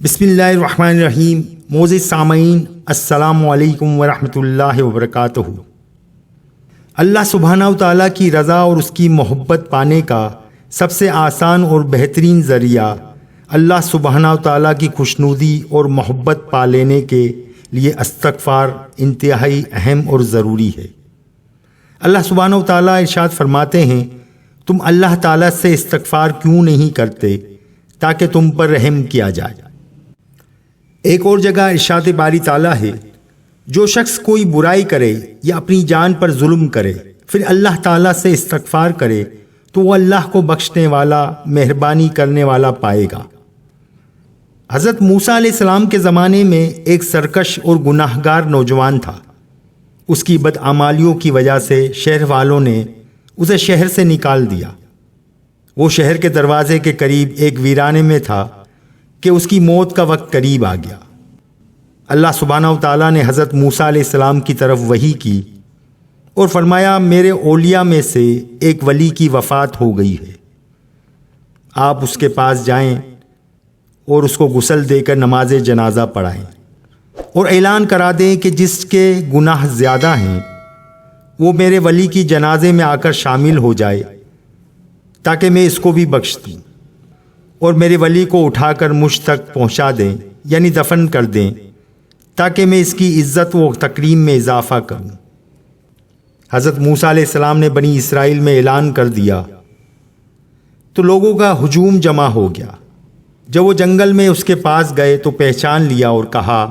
بسم اللہ الرحمن الرحیم۔ معزز سامعین، السلام علیکم ورحمۃ اللہ وبرکاتہ۔ اللہ سبحانہ و تعالیٰ کی رضا اور اس کی محبت پانے کا سب سے آسان اور بہترین ذریعہ اللہ سبحانہ و تعالیٰ کی خوشنودی اور محبت پا لینے کے لیے استغفار انتہائی اہم اور ضروری ہے۔ اللہ سبحانہ و تعالیٰ ارشاد فرماتے ہیں، تم اللہ تعالیٰ سے استغفار کیوں نہیں کرتے تاکہ تم پر رحم کیا جائے۔ ایک اور جگہ ارشاد باری تعالیٰ ہے، جو شخص کوئی برائی کرے یا اپنی جان پر ظلم کرے پھر اللہ تعالیٰ سے استغفار کرے تو وہ اللہ کو بخشنے والا، مہربانی کرنے والا پائے گا۔ حضرت موسیٰ علیہ السلام کے زمانے میں ایک سرکش اور گناہ گار نوجوان تھا۔ اس کی بدعمالیوں کی وجہ سے شہر والوں نے اسے شہر سے نکال دیا۔ وہ شہر کے دروازے کے قریب ایک ویرانے میں تھا کہ اس کی موت کا وقت قریب آ گیا۔ اللہ سبحانہ و تعالیٰ نے حضرت موسیٰ علیہ السلام کی طرف وحی کی اور فرمایا، میرے اولیاء میں سے ایک ولی کی وفات ہو گئی ہے، آپ اس کے پاس جائیں اور اس کو غسل دے کر نماز جنازہ پڑھائیں اور اعلان کرا دیں کہ جس کے گناہ زیادہ ہیں وہ میرے ولی کی جنازے میں آ کر شامل ہو جائے تاکہ میں اس کو بھی بخش دوں، اور میرے ولی کو اٹھا کر مجھ تک پہنچا دیں، یعنی دفن کر دیں، تاکہ میں اس کی عزت و تکریم میں اضافہ کروں۔ حضرت موسیٰ علیہ السلام نے بنی اسرائیل میں اعلان کر دیا تو لوگوں کا ہجوم جمع ہو گیا۔ جب وہ جنگل میں اس کے پاس گئے تو پہچان لیا اور کہا،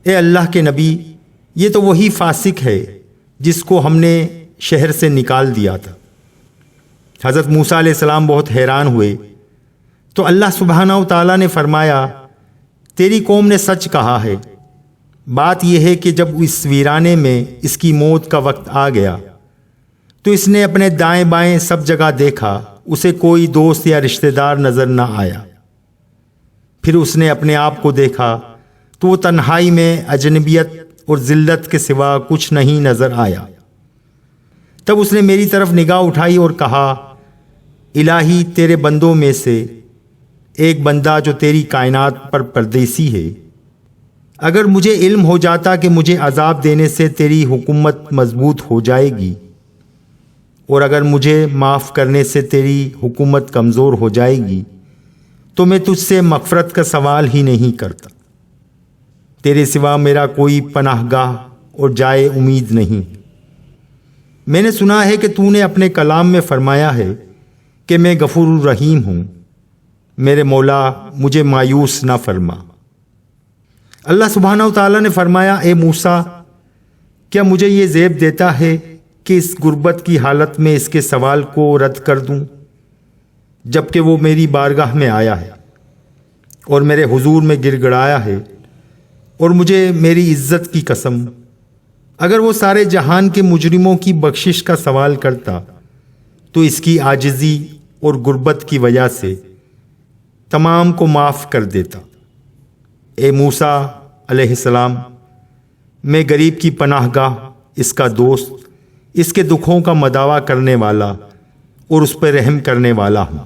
اے اللہ کے نبی، یہ تو وہی فاسق ہے جس کو ہم نے شہر سے نکال دیا تھا۔ حضرت موسیٰ علیہ السلام بہت حیران ہوئے تو اللہ سبحانہ و تعالیٰ نے فرمایا، تیری قوم نے سچ کہا ہے۔ بات یہ ہے کہ جب اس ویرانے میں اس کی موت کا وقت آ گیا تو اس نے اپنے دائیں بائیں سب جگہ دیکھا، اسے کوئی دوست یا رشتہ دار نظر نہ آیا۔ پھر اس نے اپنے آپ کو دیکھا تو وہ تنہائی میں اجنبیت اور ذلت کے سوا کچھ نہیں نظر آیا۔ تب اس نے میری طرف نگاہ اٹھائی اور کہا، الہی، تیرے بندوں میں سے ایک بندہ جو تیری کائنات پر پردیسی ہے، اگر مجھے علم ہو جاتا کہ مجھے عذاب دینے سے تیری حکومت مضبوط ہو جائے گی اور اگر مجھے معاف کرنے سے تیری حکومت کمزور ہو جائے گی تو میں تجھ سے مغفرت کا سوال ہی نہیں کرتا۔ تیرے سوا میرا کوئی پناہ گاہ اور جائے امید نہیں۔ میں نے سنا ہے کہ تو نے اپنے کلام میں فرمایا ہے کہ میں غفور الرحیم ہوں، میرے مولا مجھے مایوس نہ فرما۔ اللہ سبحانہ و تعالیٰ نے فرمایا، اے موسیٰ، کیا مجھے یہ زیب دیتا ہے کہ اس غربت کی حالت میں اس کے سوال کو رد کر دوں، جبکہ وہ میری بارگاہ میں آیا ہے اور میرے حضور میں گڑ گڑایا ہے، اور مجھے میری عزت کی قسم، اگر وہ سارے جہان کے مجرموں کی بخشش کا سوال کرتا تو اس کی عاجزی اور غربت کی وجہ سے تمام کو معاف کر دیتا۔ اے موسیٰ علیہ السلام، میں غریب کی پناہ گاہ، اس کا دوست، اس کے دکھوں کا مداوا کرنے والا اور اس پر رحم کرنے والا ہوں۔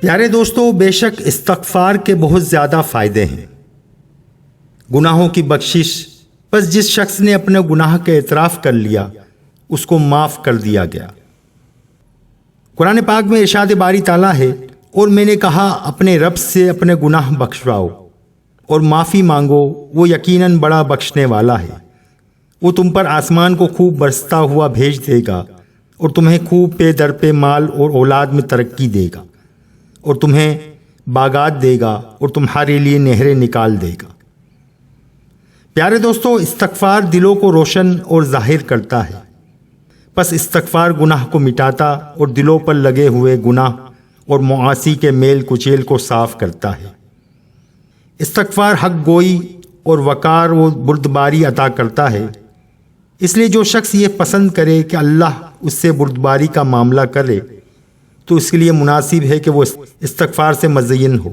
پیارے دوستو، بے شک استغفار کے بہت زیادہ فائدے ہیں۔ گناہوں کی بخشش، بس جس شخص نے اپنے گناہ کا اعتراف کر لیا اس کو معاف کر دیا گیا۔ قرآن پاک میں ارشاد باری تعالیٰ ہے، اور میں نے کہا اپنے رب سے اپنے گناہ بخشواؤ اور معافی مانگو، وہ یقیناً بڑا بخشنے والا ہے۔ وہ تم پر آسمان کو خوب برستا ہوا بھیج دے گا اور تمہیں خوب پے در پے مال اور اولاد میں ترقی دے گا، اور تمہیں باغات دے گا اور تمہارے لیے نہریں نکال دے گا۔ پیارے دوستو، استغفار دلوں کو روشن اور ظاہر کرتا ہے۔ پس استغفار گناہ کو مٹاتا اور دلوں پر لگے ہوئے گناہ اور معاصی کے میل کچیل کو صاف کرتا ہے۔ استغفار حق گوئی اور وقار و بردباری عطا کرتا ہے، اس لیے جو شخص یہ پسند کرے کہ اللہ اس سے بردباری کا معاملہ کرے تو اس کے لیے مناسب ہے کہ وہ استغفار سے مزین ہو۔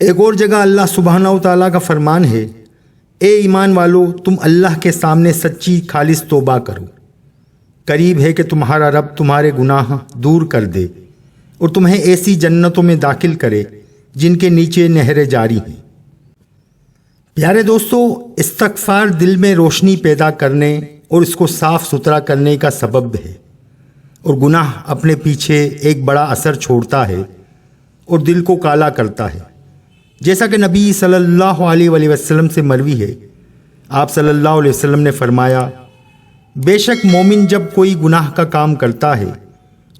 ایک اور جگہ اللہ سبحانہ و تعالیٰ کا فرمان ہے، اے ایمان والو، تم اللہ کے سامنے سچی خالص توبہ کرو، قریب ہے کہ تمہارا رب تمہارے گناہ دور کر دے اور تمہیں ایسی جنتوں میں داخل کرے جن کے نیچے نہریں جاری ہیں۔ پیارے دوستو، استغفار دل میں روشنی پیدا کرنے اور اس کو صاف ستھرا کرنے کا سبب ہے، اور گناہ اپنے پیچھے ایک بڑا اثر چھوڑتا ہے اور دل کو کالا کرتا ہے، جیسا کہ نبی صلی اللہ علیہ وآلہ وسلم سے مروی ہے۔ آپ صلی اللہ علیہ وسلم نے فرمایا، بے شک مومن جب کوئی گناہ کا کام کرتا ہے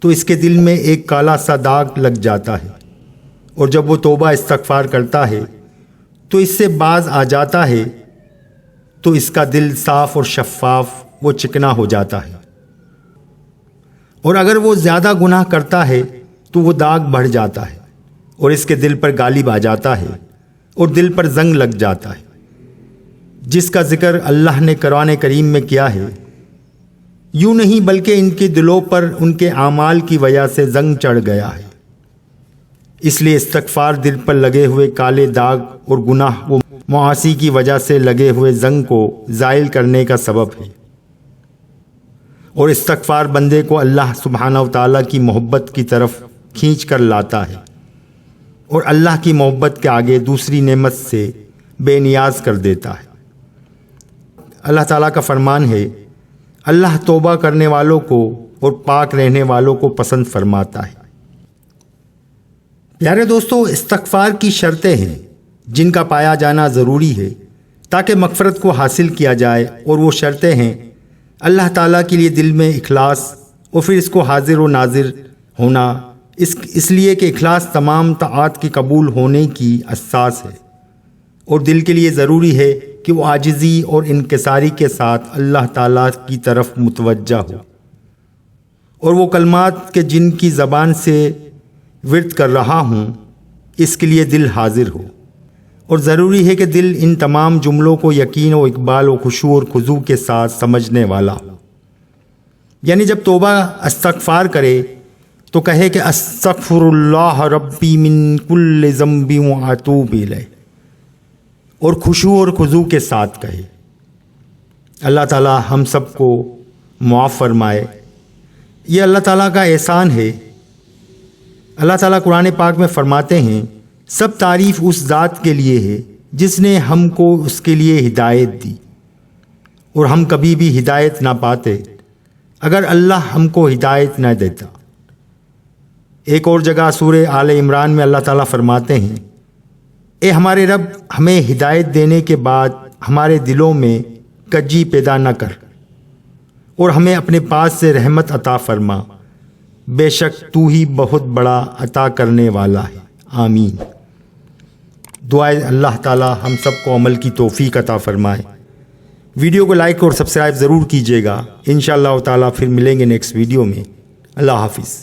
تو اس کے دل میں ایک کالا سا داغ لگ جاتا ہے، اور جب وہ توبہ استغفار کرتا ہے تو اس سے باز آ جاتا ہے تو اس کا دل صاف اور شفاف وہ چکنا ہو جاتا ہے، اور اگر وہ زیادہ گناہ کرتا ہے تو وہ داغ بڑھ جاتا ہے اور اس کے دل پر غالب آ جاتا ہے اور دل پر زنگ لگ جاتا ہے، جس کا ذکر اللہ نے قرآن کریم میں کیا ہے۔ یوں نہیں بلکہ ان کے دلوں پر ان کے اعمال کی وجہ سے زنگ چڑھ گیا ہے۔ اس لیے استغفار دل پر لگے ہوئے کالے داغ اور گناہ و معاصی کی وجہ سے لگے ہوئے زنگ کو زائل کرنے کا سبب ہے، اور استغفار بندے کو اللہ سبحانہ و تعالیٰ کی محبت کی طرف کھینچ کر لاتا ہے، اور اللہ کی محبت کے آگے دوسری نعمت سے بے نیاز کر دیتا ہے۔ اللہ تعالیٰ کا فرمان ہے، اللہ توبہ کرنے والوں کو اور پاک رہنے والوں کو پسند فرماتا ہے۔ پیارے دوستو، استغفار کی شرطیں ہیں جن کا پایا جانا ضروری ہے تاکہ مغفرت کو حاصل کیا جائے، اور وہ شرطیں ہیں اللہ تعالیٰ کے لیے دل میں اخلاص، اور پھر اس کو حاضر و ناظر ہونا، اس لیے کہ اخلاص تمام طاعات کے قبول ہونے کی اساس ہے، اور دل کے لیے ضروری ہے کہ وہ عاجزی اور انکساری کے ساتھ اللہ تعالیٰ کی طرف متوجہ ہو، اور وہ کلمات کہ جن کی زبان سے ورد کر رہا ہوں اس کے لیے دل حاضر ہو، اور ضروری ہے کہ دل ان تمام جملوں کو یقین و اقبال و خشوع اور خضوع کے ساتھ سمجھنے والا ہو۔ یعنی جب توبہ استغفار کرے تو کہے کہ استغفر اللہ ربی من کل ذنب واتوب الیہ، اور خشوع اور خضوع کے ساتھ کہے۔ اللہ تعالی ہم سب کو معاف فرمائے۔ یہ اللہ تعالیٰ کا احسان ہے۔ اللہ تعالیٰ قرآن پاک میں فرماتے ہیں، سب تعریف اس ذات کے لیے ہے جس نے ہم کو اس کے لیے ہدایت دی، اور ہم کبھی بھی ہدایت نہ پاتے اگر اللہ ہم کو ہدایت نہ دیتا۔ ایک اور جگہ سورہ آل عمران میں اللہ تعالیٰ فرماتے ہیں، اے ہمارے رب، ہمیں ہدایت دینے کے بعد ہمارے دلوں میں کجی پیدا نہ کر، اور ہمیں اپنے پاس سے رحمت عطا فرما، بے شک تو ہی بہت بڑا عطا کرنے والا ہے۔ آمین۔ دعائے اللہ تعالی ہم سب کو عمل کی توفیق عطا فرمائے۔ ویڈیو کو لائک اور سبسکرائب ضرور کیجیے گا۔ انشاءاللہ تعالی پھر ملیں گے نیکسٹ ویڈیو میں۔ اللہ حافظ۔